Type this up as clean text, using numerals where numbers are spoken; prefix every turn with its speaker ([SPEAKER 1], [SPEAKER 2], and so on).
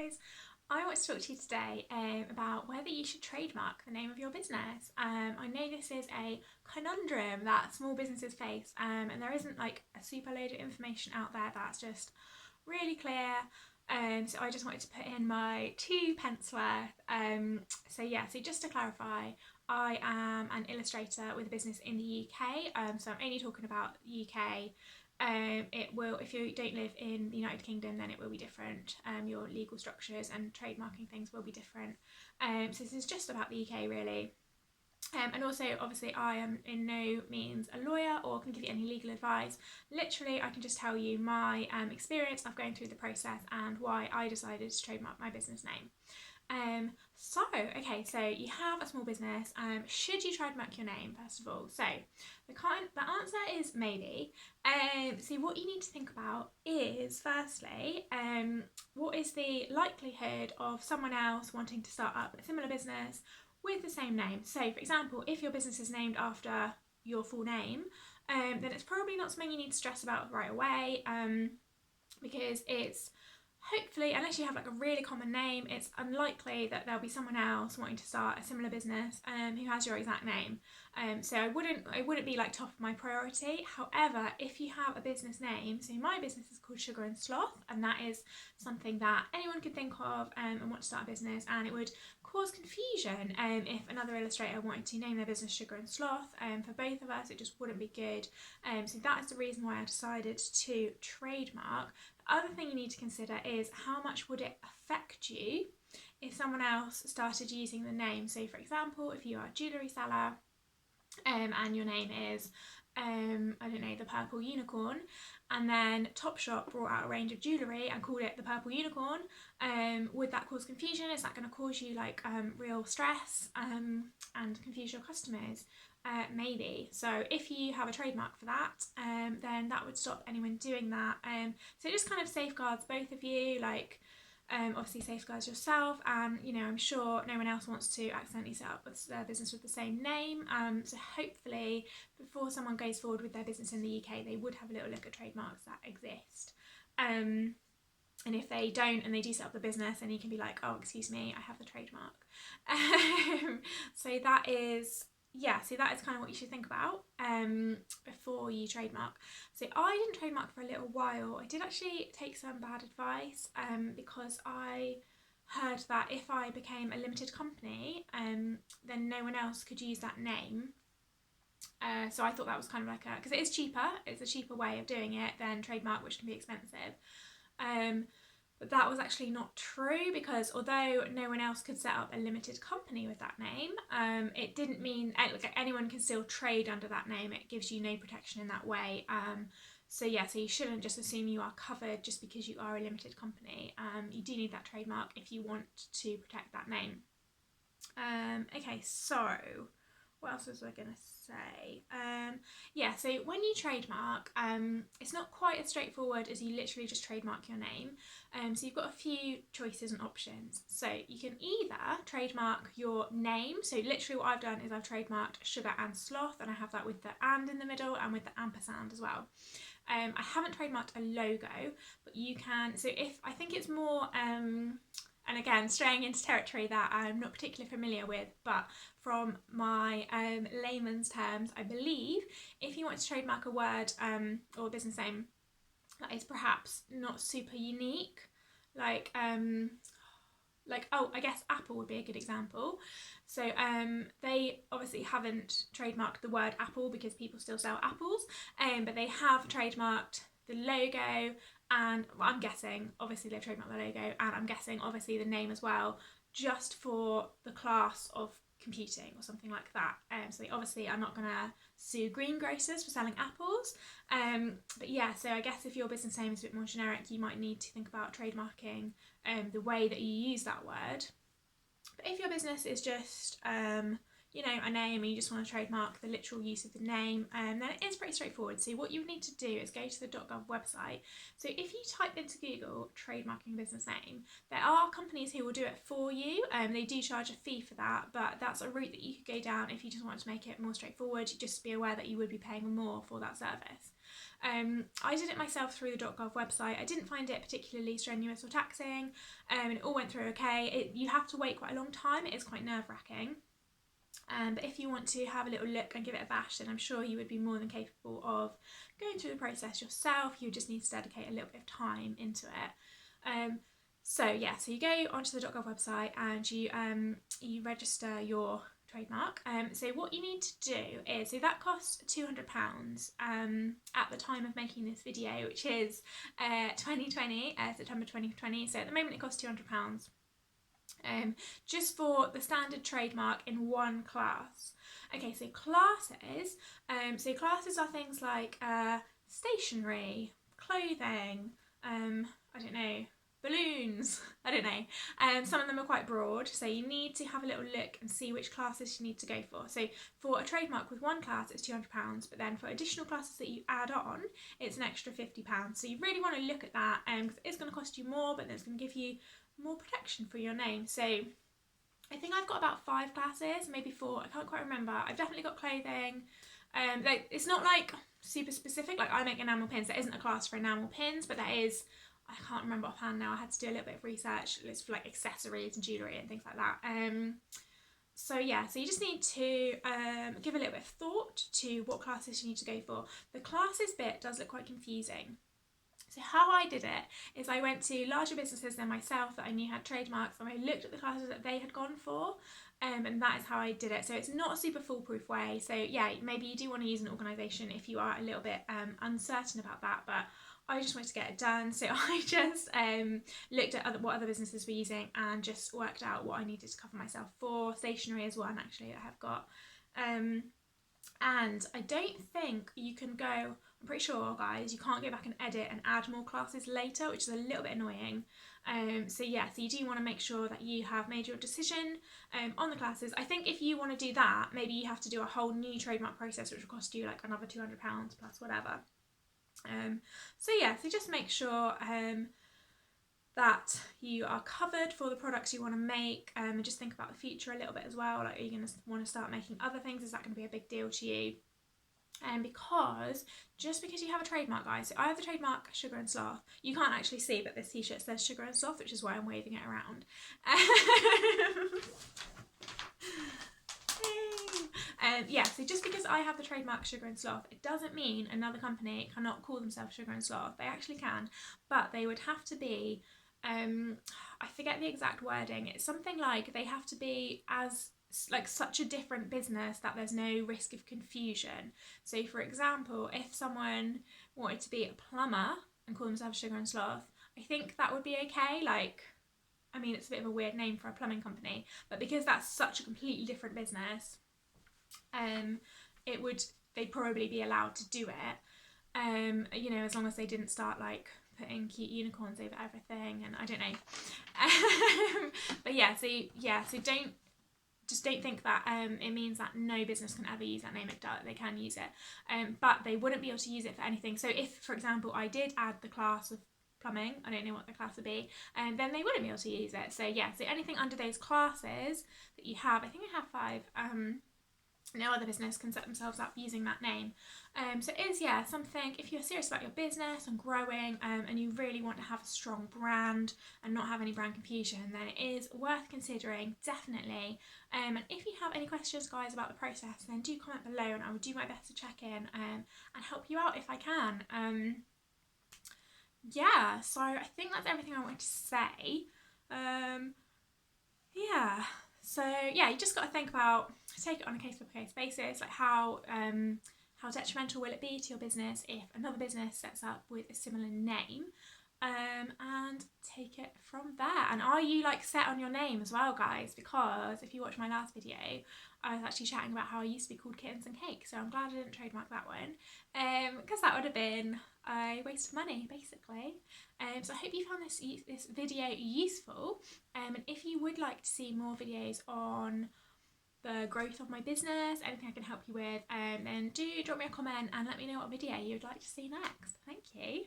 [SPEAKER 1] guys, I want to talk to you today about whether you should trademark the name of your business. I know this is a conundrum that small businesses face, and there isn't like a super load of information out there that's just really clear. So I just wanted to put in my 2 pence worth. So just to clarify, I am an illustrator with a business in the UK. So I'm only talking about the UK. It will, if you don't live in the United Kingdom, then it will be different. Your legal structures and trademarking things will be different. So this is just about the UK really. And also, obviously, I am in no means a lawyer or can give you any legal advice. Literally, I can just tell you my experience of going through the process and why I decided to trademark my business name. So you have a small business. Should you trademark your name, first of all? So the answer is maybe. So what you need to think about is, firstly, what is the likelihood of someone else wanting to start up a similar business with the same name? So, for example, if your business is named after your full name, then it's probably not something you need to stress about right away, because it's hopefully, unless you have like a really common name, it's unlikely that there'll be someone else wanting to start a similar business who has your exact name. So it wouldn't be like top of my priority. However, if you have a business name, so my business is called Sugar and Sloth, and that is something that anyone could think of and want to start a business, and it would cause confusion if another illustrator wanted to name their business Sugar and Sloth. For both of us, it just wouldn't be good. So that is the reason why I decided to trademark. The other thing you need to consider is how much would it affect you if someone else started using the name. So, for example, if you are a jewellery seller and your name is the Purple Unicorn, and then Topshop brought out a range of jewellery and called it the Purple Unicorn, would that cause confusion? Is that going to cause you real stress and confuse your customers? Maybe. So if you have a trademark for that, then that would stop anyone doing that. So it just kind of safeguards both of you, obviously safeguards yourself, and I'm sure no one else wants to accidentally set up their business with the same name. So hopefully before someone goes forward with their business in the UK, they would have a little look at trademarks that exist. And if they don't and they do set up the business, then you can be like, oh, excuse me, I have the trademark. So that is kind of what you should think about before you trademark. So I didn't trademark for a little while. I did actually take some bad advice because I heard that if I became a limited company, then no one else could use that name. So I thought that was kind of because it is cheaper, it's a cheaper way of doing it than trademark, which can be expensive. But that was actually not true, because although no one else could set up a limited company with that name, it didn't mean anyone can still trade under that name. It gives you no protection in that way. So you shouldn't just assume you are covered just because you are a limited company. You do need that trademark if you want to protect that name. So what else was I going to say? So when you trademark, it's not quite as straightforward as you literally just trademark your name. So you've got a few choices and options. So you can either trademark your name. So literally what I've done is I've trademarked Sugar and Sloth, and I have that with the and in the middle and with the ampersand as well. I haven't trademarked a logo, but you can. So if I think it's more and again, straying into territory that I'm not particularly familiar with, but from my layman's terms, I believe if you want to trademark a word or a business name that is perhaps not super unique, I guess Apple would be a good example. So they obviously haven't trademarked the word Apple because people still sell apples, but they have trademarked the logo, and I'm guessing obviously they've trademarked the logo, and I'm guessing obviously the name as well, just for the class of computing or something like that. So they obviously are not going to sue greengrocers for selling apples. So I guess if your business name is a bit more generic, you might need to think about trademarking the way that you use that word. But if your business is just a name, and you just want to trademark the literal use of the name, then it is pretty straightforward. So what you need to do is go to the .gov website. So if you type into Google trademarking business name, there are companies who will do it for you. They do charge a fee for that, but that's a route that you could go down if you just want to make it more straightforward. Just be aware that you would be paying more for that service. I did it myself through the .gov website. I didn't find it particularly strenuous or taxing, and it all went through okay. You have to wait quite a long time. It is quite nerve-wracking. But if you want to have a little look and give it a bash, then I'm sure you would be more than capable of going through the process yourself. You just need to dedicate a little bit of time into it. So you go onto the .gov website and you register your trademark. So what you need to do is, so that costs £200 at the time of making this video, which is 2020, September 2020. So at the moment it costs £200. Just for the standard trademark in one class. Okay, so classes. Classes are things like stationery, clothing, I don't know, balloons, I don't know. Some of them are quite broad, so you need to have a little look and see which classes you need to go for. So for a trademark with one class, it's £200, but then for additional classes that you add on, it's an extra £50. So you really want to look at that, because it's going to cost you more, but then it's going to give you more protection for your name. So I think I've got about 5 classes, maybe 4, I can't quite remember. I've definitely got clothing. Like, it's not like super specific, like I make enamel pins. There isn't a class for enamel pins, but there is, I can't remember offhand now, I had to do a little bit of research. It's for like accessories and jewellery and things like that. So you just need to give a little bit of thought to what classes you need to go for. The classes bit does look quite confusing. So how I did it is I went to larger businesses than myself that I knew had trademarks, and I looked at the classes that they had gone for, and that is how I did it. So it's not a super foolproof way. So maybe you do want to use an organisation if you are a little bit uncertain about that, but I just wanted to get it done. So I just looked at what other businesses were using and just worked out what I needed to cover myself for. Stationery is one actually that I have got. And I don't think you can go, I'm pretty sure guys, you can't go back and edit and add more classes later, which is a little bit annoying. So you do want to make sure that you have made your decision on the classes. I think if you want to do that, maybe you have to do a whole new trademark process, which will cost you like another £200 plus whatever. So just make sure that you are covered for the products you want to make, and just think about the future a little bit as well. Like, are you going to want to start making other things? Is that going to be a big deal to you? Because just because you have a trademark, guys, so I have the trademark Sugar and Sloth. You can't actually see, but this t-shirt says Sugar and Sloth, which is why I'm waving it around. So just because I have the trademark Sugar and Sloth, it doesn't mean another company cannot call themselves Sugar and Sloth. They actually can, but they would have to be, I forget the exact wording. It's something like they have to be as like such a different business that there's no risk of confusion. So for example, if someone wanted to be a plumber and call themselves Sugar and Sloth, I think that would be okay. Like, I mean, it's a bit of a weird name for a plumbing company, but because that's such a completely different business, they'd probably be allowed to do it, as long as they didn't start like putting cute unicorns over everything, and I don't know. But don't think that it means that no business can ever use that name. They can use it, but they wouldn't be able to use it for anything. So if, for example, I did add the class of plumbing, I don't know what the class would be, and then they wouldn't be able to use it. So anything under those classes that you have, I think I have 5, no other business can set themselves up using that name. So it is something, if you're serious about your business and growing, and you really want to have a strong brand and not have any brand confusion, then it is worth considering, definitely. And if you have any questions, guys, about the process, then do comment below, and I will do my best to check in and help you out if I can. So I think that's everything I wanted to say. So you just got to think about, take it on a case-by-case basis, like how detrimental will it be to your business if another business sets up with a similar name, and take it from there. And are you like set on your name as well, guys? Because if you watch my last video, I was actually chatting about how I used to be called Kittens and Cake, so I'm glad I didn't trademark that one, because that would have been a waste of money, basically. So I hope you found this video useful, and if you would like to see more videos on the growth of my business, anything I can help you with, then do drop me a comment and let me know what video you would like to see next. Thank you.